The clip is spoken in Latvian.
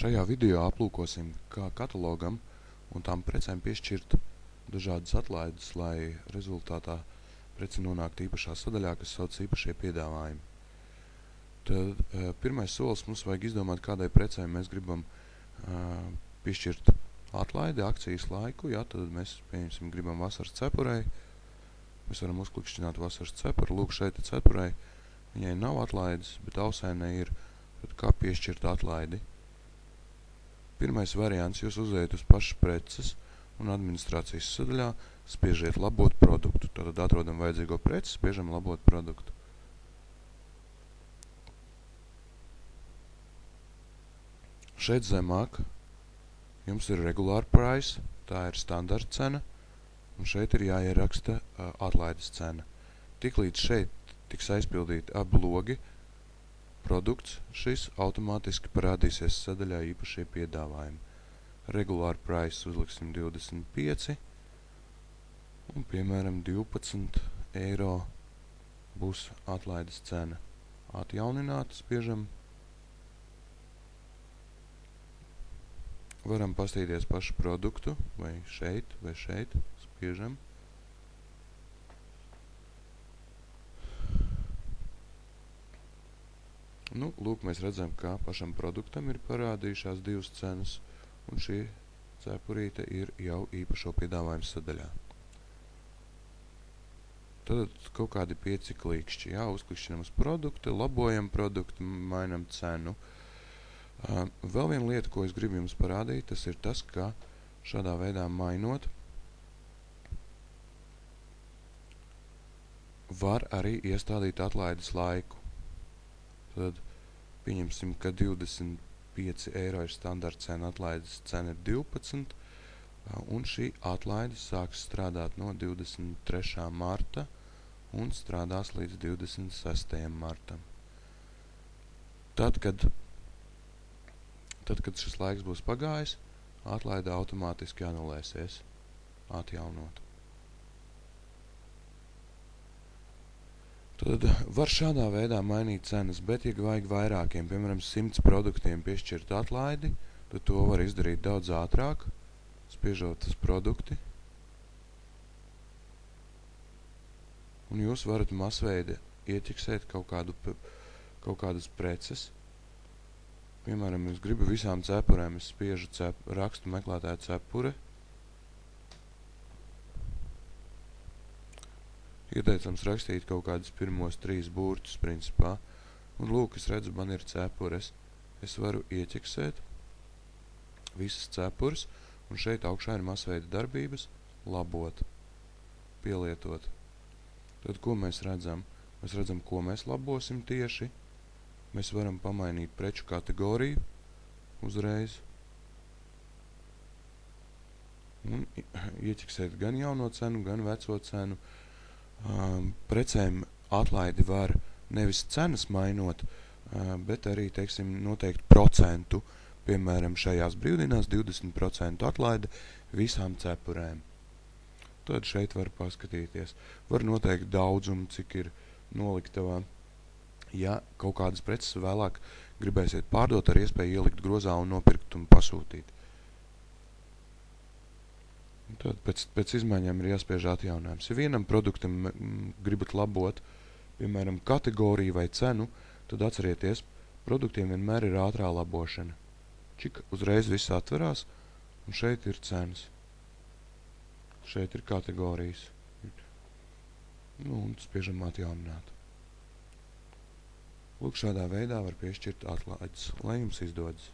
Šajā video aplūkosim, kā katalogam un tām precēm piešķirt dažādas atlaides, lai rezultātā prece nonāktu īpašā sadaļā, kas sauc īpašie piedāvājumi. Tad pirmais solis mums vajag izdomāt, kādai precei mēs gribam piešķirt atlaidi, akcijas laiku. Ja, tad mēs, pieņemsim, gribam vasaras cepurei. Mēs varam uzklikšķināt vasaras cepuri. Lūk, šeit ir cepurei. Viņai nav atlaides, bet ausēnē ir. Tad kā piešķirt atlaidi? Pirmais variants, jūs uzejat uz pašas preces un administrācijas sadaļā spiežiet labot produktu. Tātad atrodam vajadzīgo preci, spiežam labot produktu. Šeit zemāk jums ir regular price, tā ir standarta cena, un šeit ir jāieraksta atlaides cena. Tiklīdz šeit tiks aizpildīti abi logi, produkts šis automātiski parādīsies sadaļā īpašie piedāvājumi. Regular price uzliksim 25 un, piemēram, 12 eiro būs atlaides cena. Atjaunināt spiežam. Varam pastīties pašu produktu, vai šeit, spiežam. Nu, lūk, mēs redzam, ka pašam produktam ir parādījušās divas cenas, un šī cepurīte ir jau īpašo piedāvājumu sadaļā. Tad kaut kādi 5 klikšķi, jā, uzklikšķinam uz produktu, labojam produktu, mainam cenu. Vēl viena lieta, ko es gribu jums parādīt, tas ir tas, ka šādā veidā mainot, var arī iestādīt atlaides laiku. Tad pieņemsim, ka 25 eiro ir standarta cena, atlaides cena ir 12, un šī atlaide sāks strādāt no 23. marta un strādās līdz 26. martam. Tad, kad šis laiks būs pagājis, atlaide automātiski anulēsies, atjaunot. Tad var šādā veidā mainīt cenas, bet, ja vajag vairākiem, piemēram, 100 produktiem piešķirt atlaidi, tad to var izdarīt daudz ātrāk, spiežot uz produkti. Un jūs varat masveida ieķiksēt kaut kādas preces. Piemēram, es gribu visām cepurēm, es spiežu rakstu meklētāju cepure. Ieteicams rakstīt kaut kādus pirmos 3 burtus, principā. Un lūk, es redzu, man ir cepures. Es varu ieķeksēt visas cepures, un šeit augšā ir masveida darbības, labot, pielietot. Tad, ko mēs redzam? Mēs redzam, ko mēs labosim tieši. Mēs varam pamainīt preču kategoriju uzreiz. Un ieķeksēt gan jauno cenu, gan veco cenu. Precēm atlaidi var nevis cenas mainot, bet arī, teiksim, noteikt procentu. Piemēram, šajās brīvdienās 20% atlaide visām cepurēm. Tad šeit var paskatīties. Var noteikt daudzumu, cik ir noliktavā. Ja kaut kādas preces vēlāk gribēsiet pārdot, ar iespēju ielikt grozā un nopirkt un pasūtīt. Tad pēc izmaiņām ir jāspiež atjauninājums. Ja vienam produktam gribat labot, piemēram, kategoriju vai cenu, tad atcerieties, produktiem vienmēr ir ātrā labošana. Čik uzreiz viss atverās, un šeit ir cenas. Šeit ir kategorijas. Nu, un spiežam atjaunināt. Lūk, šādā veidā var piešķirt atlaides, lai jums izdodas.